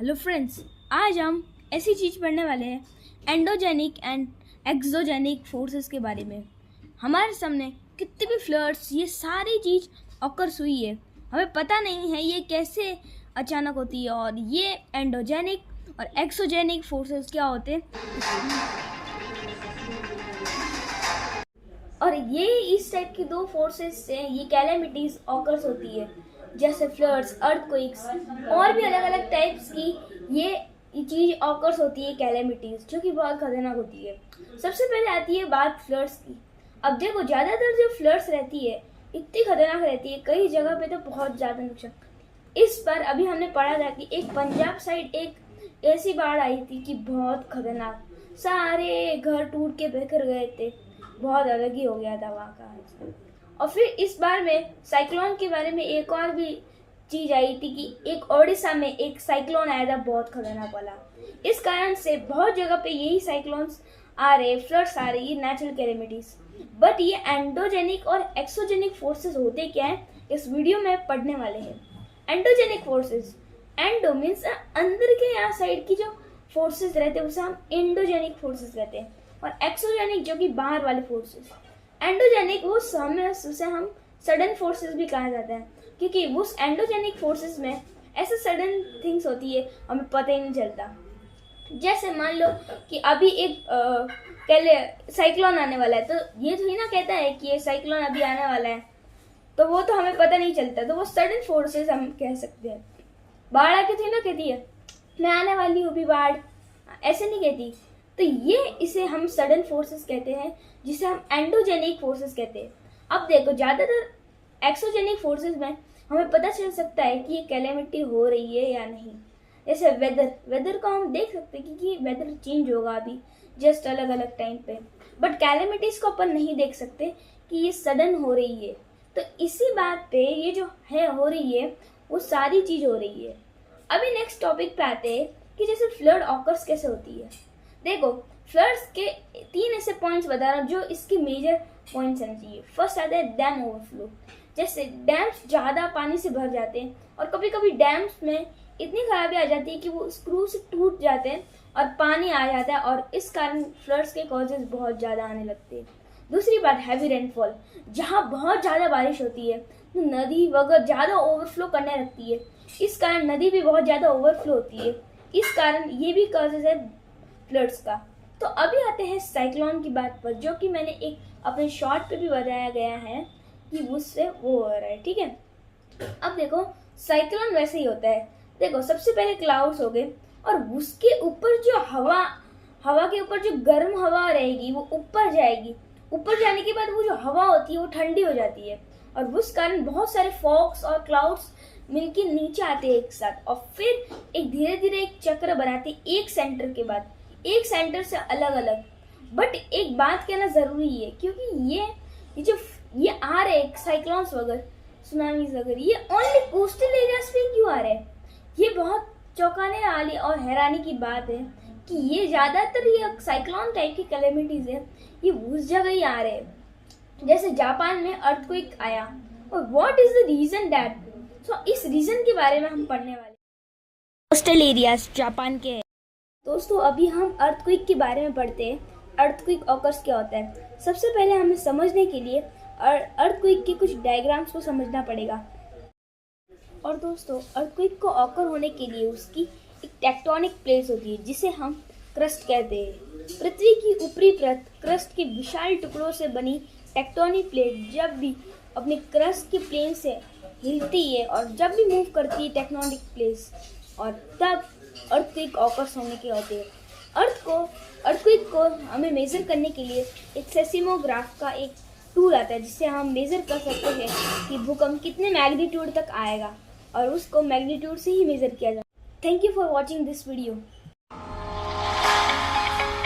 Hello friends, आज हम ऐसी चीज़ पढ़ने वाले हैं एंडोजेनिक एंड एक्सोजेनिक फोर्सेस के बारे में। हमारे सामने कितने भी फ्लड्स, ये सारी चीज़ ऑकर्स हुई है, हमें पता नहीं है ये कैसे अचानक होती है और ये एंडोजेनिक और एक्सोजेनिक फोर्सेस क्या होते हैं और ये इस टाइप की दो फोर्सेस से ये कैलेमिटीज ऑकर्स होती है, जैसे फ्लड्स, अर्थक्वेक्स और भी अलग अलग टाइप्स की ये चीज़ ऑकर्स होती है कैलेमिटीज, जो कि बहुत खतरनाक होती है। सबसे पहले आती है बात फ्लड्स की। अब देखो, ज़्यादातर जो फ्लड्स रहती है इतनी खतरनाक रहती है, कई जगह पे तो बहुत ज़्यादा नुकसान। इस पर अभी हमने पढ़ा था कि एक पंजाब साइड एक ऐसी बाढ़ आई थी कि बहुत खतरनाक, सारे घर टूट के बिखर गए थे, बहुत अलग ही हो गया था वहाँ का। और फिर इस बार में साइक्लोन के बारे में एक और भी चीज आई थी कि एक ओडिशा में एक साइक्लोन आया था, बहुत खतरनाक वाला। इस कारण से बहुत जगह पे यही साइक्लोन्स आ रहे, फ्लड्स आ रही, नेचुरल कैलेमिटीज। बट ये एंडोजेनिक और एक्सोजेनिक फोर्सेस होते क्या है, इस वीडियो में पढ़ने वाले हैं। एंडोजेनिक फोर्सेस, एंडो मीन्स अंदर के यहाँ साइड की जो फोर्सेस रहते हैं उसे हम एंडोजेनिक फोर्सेस कहते हैं, और एक्सोजेनिक जो कि बाहर वाले फोर्सेस। एंडोजेनिक वो उसे हम सडन फोर्सेस भी कहा जाता है, क्योंकि उस एंडोजेनिक फोर्सेस में ऐसे सडन थिंग्स होती है हमें पता ही नहीं चलता। जैसे मान लो कि अभी एक साइक्लोन आने वाला है, तो ये थोड़ी ना कहता है कि ये साइक्लोन अभी आने वाला है, तो वो तो हमें पता नहीं चलता, तो वो सडन फोर्सेस हम कह सकते हैं। बाढ़ आके थोड़ी ना कहती है मैं आने वाली हूँ भी बाढ़, ऐसे नहीं कहती। तो ये इसे हम सडन फोर्सेस कहते हैं, जिसे हम एंडोजेनिक फोर्सेस कहते हैं। अब देखो, ज़्यादातर एक्सोजेनिक फोर्सेस में हमें पता चल सकता है कि ये कैलेमिटी हो रही है या नहीं। जैसे वेदर को हम देख सकते हैं कि वेदर चेंज होगा अभी जस्ट अलग अलग टाइम पे, बट कैलेमिटीज को अपन नहीं देख सकते कि ये सडन हो रही है। तो इसी बात पे ये जो है हो रही है वो सारी चीज हो रही है। अभी नेक्स्ट टॉपिक पे आते हैं कि जैसे फ्लड ऑकर्स कैसे होती है। देखो, फ्लड्स के 3 ऐसे पॉइंट्स बता रहा हूँ जो इसके मेजर पॉइंट्स आने चाहिए। फर्स्ट आता है डैम ओवरफ्लो। जैसे डैम्स ज़्यादा पानी से भर जाते हैं और कभी कभी डैम्स में इतनी खराबी आ जाती है कि वो स्क्रू से टूट जाते हैं और पानी आ जाता है, और इस कारण फ्लड्स के कॉजेज बहुत ज़्यादा आने लगते हैं। दूसरी बात, हैवी रेनफॉल। जहाँ बहुत ज़्यादा बारिश होती है तो नदी वगैरह ज़्यादा ओवरफ्लो करने लगती है, इस कारण नदी भी बहुत ज़्यादा ओवरफ्लो होती है, इस कारण ये भी कॉजेज है फ्लड्स का। तो अभी आते हैं साइक्लोन की बात पर, जो कि मैंने एक अपने शॉर्ट पे भी बताया गया है कि उससे वो हो रहा है, ठीक है। अब देखो, साइक्लोन वैसे ही होता है। देखो, सबसे पहले क्लाउड्स हो गए और उसके ऊपर जो हवा के ऊपर जो गर्म हवा रहेगी वो ऊपर जाएगी। ऊपर जाने के बाद वो जो हवा होती है वो ठंडी हो जाती है, और उस कारण बहुत सारे फॉग्स और क्लाउड्स मिलके नीचे आते हैं एक साथ, और फिर एक धीरे धीरे एक चक्र बनाते हैं, एक सेंटर के बाद एक सेंटर से अलग अलग। बट एक बात कहना जरूरी है, क्योंकि ये आ रहे साइक्लोन्स वगैरह, सुनामीज वगैरह, ये ओनली कोस्टल एरियाज पे क्यों आ रहे हैं? ये बहुत चौंकाने वाली और हैरानी की बात है कि ये ज्यादातर ये साइक्लोन टाइप की कैलेमिटीज है, ये उस जगह ही आ रहे हैं। जैसे जापान में अर्थक्वेक आया, और what is the reason that, so इस रीजन के बारे में हम पढ़ने वाले। कोस्टल एरियाज जापान के हैं। दोस्तों, अभी हम अर्थक्वेक के बारे में पढ़ते हैं। अर्थक्वेक ऑकर्स क्या होता है। सबसे पहले हमें समझने के लिए अर्थक्वेक के कुछ डायग्राम्स को समझना पड़ेगा। और दोस्तों, अर्थक्वेक को ऑकर होने के लिए उसकी एक टेक्टोनिक प्लेट्स होती है, जिसे हम क्रस्ट कहते हैं। पृथ्वी की ऊपरी परत क्रस्ट के विशाल टुकड़ों से बनी टेक्टोनिक प्लेट जब भी अपने क्रस्ट के प्लेन से हिलती है और जब भी मूव करती है टेक्टोनिक प्लेट्स, और तब अर्थक्वेक ऑकर्स होने के होते हैं। अर्थक्वेक को हमें मेजर करने के लिए एक सेस्मोग्राफ का एक टूल आता है, जिससे हम मेजर कर सकते हैं कि भूकंप कितने मैग्नीट्यूड तक आएगा, और उसको मैग्नीट्यूड से ही मेजर किया जाता है। Thank you for watching this video.